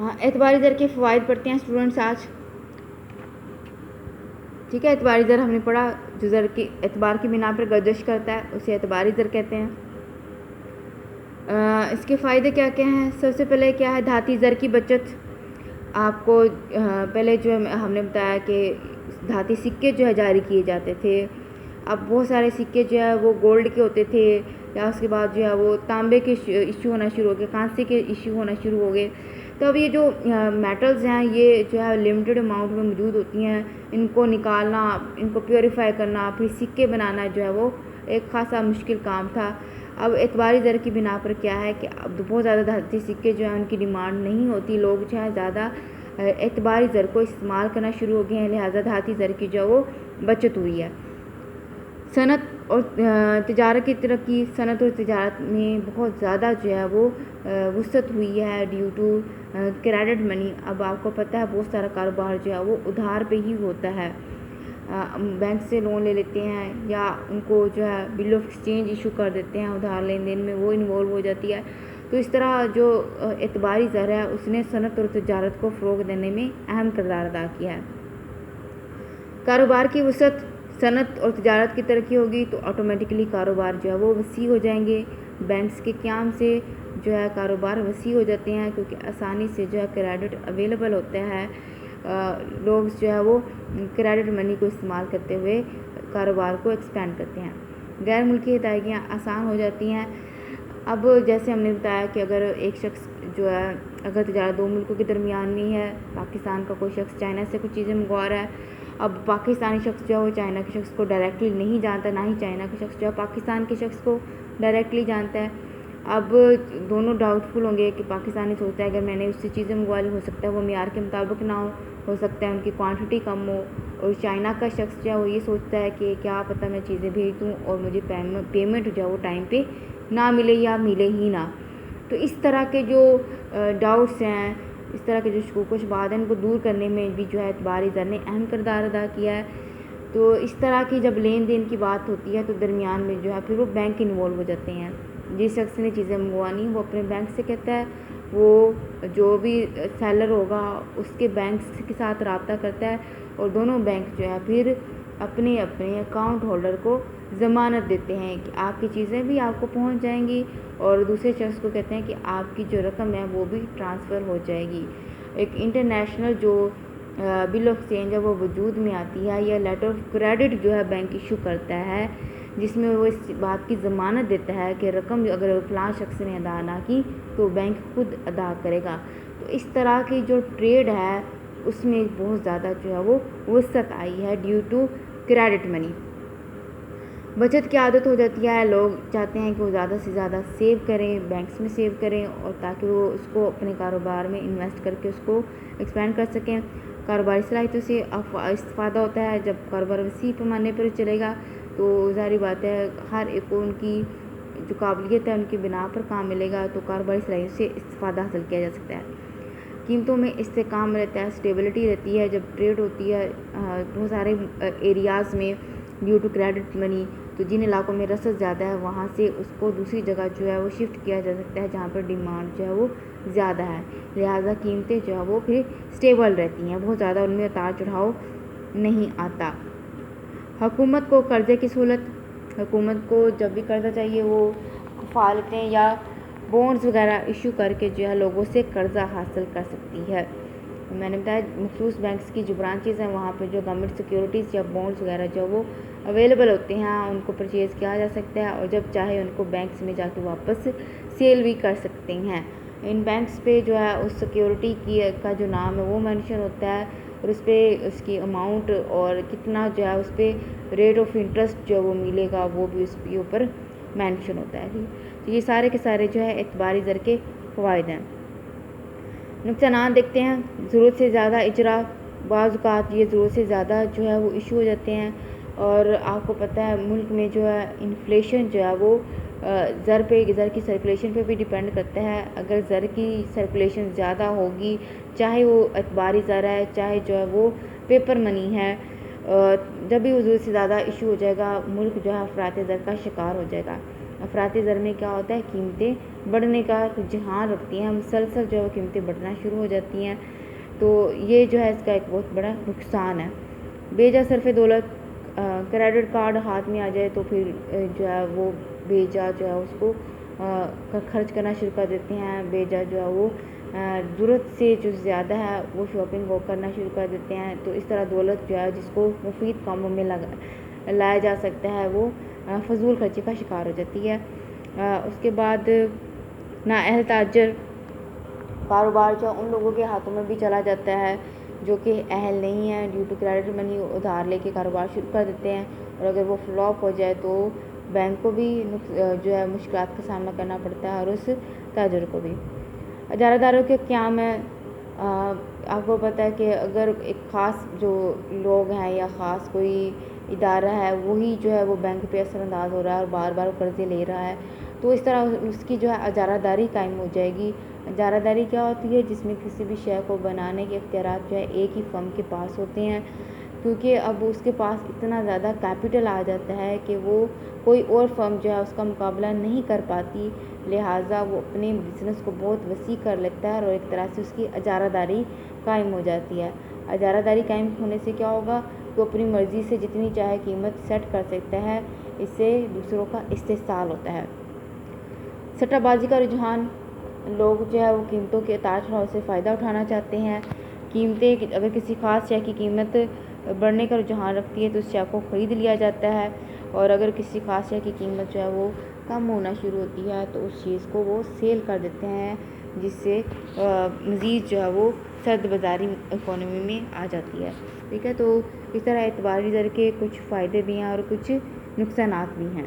एतबारी ज़र के फ़वाइद पढ़ते हैं स्टूडेंट्स आज। ठीक है, एतबारी ज़र हमने पढ़ा, जो ज़र की एतबार की बिना पर गर्दिश करता है उसे एतबारी ज़र कहते हैं। इसके फ़ायदे क्या क्या हैं? सबसे पहले क्या है, धाती ज़र की बचत। आपको पहले जो है हमने बताया कि धाती सिक्के जो है जारी किए जाते थे। अब बहुत सारे सिक्के जो है वो गोल्ड के होते थे, या उसके बाद जो है वो तांबे के इशू होना शुरू हो गए, कांसे के इशू होना शुरू हो गए। तो अब ये जो मेटल्स हैं ये जो है लिमिटेड अमाउंट में मौजूद होती हैं, इनको निकालना, इनको प्योरीफाई करना, फिर सिक्के बनाना जो है वो एक ख़ासा मुश्किल काम था। अब एतबारी ज़र की बिना पर क्या है कि अब बहुत ज़्यादा धाती सिक्के जो हैं उनकी डिमांड नहीं होती, लोग जो है ज़्यादा एतबारी ज़र को इस्तेमाल करना शुरू हो गए हैं, लिहाजा धाती ज़र की जो वो बचत हुई है। सनत और तिजारत की तरक्की, सनत और तिजारत में बहुत ज़्यादा जो है वो वुसअत हुई है ड्यू टू क्रेडिट मनी। अब आपको पता है बहुत सारा कारोबार जो है वो उधार पे ही होता है, बैंक से लोन ले लेते हैं या उनको जो है बिल ऑफ एक्सचेंज इशू कर देते हैं, उधार लेन देन में वो इन्वॉल्व हो जाती है। तो इस तरह जो एतबारी ज़र है उसने सनत और तिजारत को फ़रोग़ देने में अहम किरदार अदा किया है। कारोबार की वुसअत, सनत और तिजारत की तरक्की होगी तो ऑटोमेटिकली कारोबार जो है वो वसी हो जाएंगे। बैंक्स के क़याम से जो है कारोबार वसी हो जाते हैं, क्योंकि आसानी से जो है क्रेडिट अवेलेबल होता है। लोग जो है वो क्रेडिट मनी को इस्तेमाल करते हुए कारोबार को एक्सपेंड करते हैं। गैर मुल्की अदायगियाँ आसान हो जाती हैं। अब जैसे हमने बताया कि अगर एक शख्स जो है अगर तिजारत दो मुल्कों के दरमियान में है, पाकिस्तान का कोई शख्स चाइना से कुछ चीज़ें मंगवा रहा है, अब पाकिस्तानी शख्स जो है वो चाइना के शख्स को डायरेक्टली नहीं जानता, ना ही चाइना के शख्स जो है पाकिस्तान के शख्स को डायरेक्टली जानता है। अब दोनों डाउटफुल होंगे कि पाकिस्तानी सोचता है अगर मैंने उससे चीज़ें मंगवा ली, हो सकता है वो मेयार के मुताबिक ना हो सकता है उनकी क्वांटिटी कम हो, और चाइना का शख्स जो है वो ये सोचता है कि क्या पता मैं चीज़ें भेज दूँ और मुझे पेमेंट जो है वो टाइम पे ना मिले या मिले ही ना। तो इस तरह के जो डाउट्स हैं, इस तरह के जो शकूक व शुबहात हैं, इनको दूर करने में भी जो है एतबारी ज़र ने अहम किरदार अदा किया है। तो इस तरह की जब लेन देन की बात होती है तो दरमियान में जो है फिर वो बैंक इन्वॉल्व हो जाते हैं। जिस शख्स ने चीज़ें मंगवानी वो अपने बैंक से कहता है, वो जो भी सेलर होगा उसके बैंक के साथ रब्ता करता है, और दोनों बैंक जो है फिर अपने अपने अकाउंट होल्डर को ज़मानत देते हैं कि आपकी चीज़ें भी आपको पहुंच जाएंगी, और दूसरे शख्स को कहते हैं कि आपकी जो रकम है वो भी ट्रांसफ़र हो जाएगी। एक इंटरनेशनल जो बिल ऑफ एक्सचेंज है वो वजूद में आती है, या लेटर ऑफ क्रेडिट जो है बैंक इशू करता है, जिसमें वो इस बात की ज़मानत देता है कि रकम अगर फ़लाँ शख्स ने अदा ना की तो बैंक खुद अदा करेगा। तो इस तरह की जो ट्रेड है उसमें बहुत ज़्यादा जो है वो वुसअत आई है ड्यू टू क्रेडिट मनी। बचत की आदत हो जाती है, लोग चाहते हैं कि वो ज़्यादा से ज़्यादा सेव करें, बैंक्स में सेव करें, और ताकि वो उसको अपने कारोबार में इन्वेस्ट करके उसको एक्सपेंड कर सकें। कारोबारी सलाहियतों से इस्तेफ़ादा होता है। जब कारोबार वसी पैमाने पर चलेगा तो ज़ाहिर बात है हर एक को उनकी जो काबिलियत है उनकी बिना पर काम मिलेगा, तो कारोबारी सलाहियत से इस्तेफ़ादा हासिल किया जा सकता है। कीमतों में इस्तेकाम रहता है, स्टेबिलिटी रहती है। जब ट्रेड होती है बहुत सारे एरियाज़ में ड्यू टू क्रेडिट मनी, तो जिन इलाकों में रसद ज़्यादा है वहाँ से उसको दूसरी जगह जो है वो शिफ्ट किया जा सकता है जहाँ पर डिमांड जो है वो ज़्यादा है, लिहाजा कीमतें जो है वो फिर स्टेबल रहती हैं, बहुत ज़्यादा उनमें उतार चढ़ाव नहीं आता। हुकूमत को कर्ज़े की सहूलत, हुकूमत को जब भी कर्ज़ा चाहिए वो कफ़ालतें या बॉन्ड्स वगैरह इशू करके जो है लोगों से कर्ज़ा हासिल कर सकती है। मैंने बताया मखसूस बैंक्स की जो ब्रांचेज़ हैं वहाँ पर जो गवर्नमेंट सिक्योरिटीज़ या बॉन्ड्स वगैरह जो वो अवेलेबल होते हैं, उनको परचेज़ किया जा सकता है, और जब चाहे उनको बैंक्स में जाके वापस सेल भी कर सकते हैं। इन बैंक्स पे जो है उस सिक्योरिटी की का जो नाम है वो मेंशन होता है, और उस पर उसकी अमाउंट और कितना जो है उस पर रेट ऑफ इंटरेस्ट जो वो मिलेगा वो भी उसके ऊपर मेंशन होता है। तो ये सारे के सारे जो है एतबारी ज़र के फ़वाइद हैं। नुकसान देखते हैं। ज़रूरत से ज़्यादा इजरा, बाज़ औक़ात ये ज़रूरत से ज़्यादा जो है वो इशू हो जाते हैं, और आपको पता है मुल्क में जो है इन्फ्लेशन जो है वो ज़र की सर्कुलेशन पे भी डिपेंड करता है। अगर ज़र की सर्कुलेशन ज़्यादा होगी, चाहे वो एतबारी ज़र है चाहे जो है वो पेपर मनी है, जब भी वो ज़रूरत से ज़्यादा इशू हो जाएगा मुल्क जो है अफरात ज़र का शिकार हो जाएगा। افراطی زر میں کیا ہوتا ہے، قیمتیں بڑھنے کا رجحان رکھتی ہیں، مسلسل جو ہے وہ قیمتیں بڑھنا شروع ہو جاتی ہیں، تو یہ جو ہے اس کا ایک بہت بڑا نقصان ہے۔ بیجا صرف دولت کریڈٹ کارڈ ہاتھ میں آ جائے تو پھر جو ہے وہ بیجا جو ہے اس کو خرچ کرنا شروع کر دیتے ہیں، بیجا جو ہے وہ ضرورت سے جو زیادہ ہے وہ شاپنگ وہ کرنا شروع کر دیتے ہیں، تو اس طرح دولت جو ہے جس کو مفید کاموں میں لایا جا سکتا ہے وہ فضول خرچی کا شکار ہو جاتی ہے۔ اس کے بعد نااہل تاجر کاروبار جو ان لوگوں کے ہاتھوں میں بھی چلا جاتا ہے جو کہ اہل نہیں ہیں، ڈیو ٹو کریڈٹ منی ادھار لے کے کاروبار شروع کر دیتے ہیں، اور اگر وہ فلاپ ہو جائے تو بینک کو بھی جو ہے مشکلات کا سامنا کرنا پڑتا ہے اور اس تاجر کو بھی۔ اجارہ داروں کے قیام ہے، آپ کو پتہ ہے کہ اگر ایک خاص جو لوگ ہیں یا خاص کوئی ادارہ ہے وہی جو ہے وہ بینک پہ اثر انداز ہو رہا ہے اور بار بار قرضے لے رہا ہے، تو اس طرح اس کی جو ہے اجارہ داری قائم ہو جائے گی۔ اجارہ داری کیا ہوتی ہے، جس میں کسی بھی شے کو بنانے کے اختیارات جو ہے ایک ہی فرم کے پاس ہوتے ہیں، کیونکہ اب اس کے پاس اتنا زیادہ کیپٹل آ جاتا ہے کہ وہ کوئی اور فرم جو ہے اس کا مقابلہ نہیں کر پاتی، لہٰذا وہ اپنے بزنس کو بہت وسیع کر لیتا ہے اور ایک طرح سے اس کی اجارہ داری قائم ہو جاتی ہے۔ اجارہ داری قائم ہونے سے کیا ہوگا، وہ اپنی مرضی سے جتنی چاہے قیمت سیٹ کر سکتا ہے، اس سے دوسروں کا استحصال ہوتا ہے۔ سٹہ بازی کا رجحان، لوگ جو ہے وہ قیمتوں کے اتار چڑھاؤ سے فائدہ اٹھانا چاہتے ہیں۔ قیمتیں اگر کسی خاص شے کی قیمت بڑھنے کا رجحان رکھتی ہے تو اس شے کو خرید لیا جاتا ہے، اور اگر کسی خاص شے کی قیمت جو ہے وہ کم ہونا شروع ہوتی ہے تو اس چیز کو وہ سیل کر دیتے ہیں، جس سے مزید جو ہے وہ سرد بازاری اکانومی میں آ جاتی ہے۔ ٹھیک ہے، تو اس طرح اعتباری زر کے کچھ فائدے بھی ہیں اور کچھ نقصانات بھی ہیں۔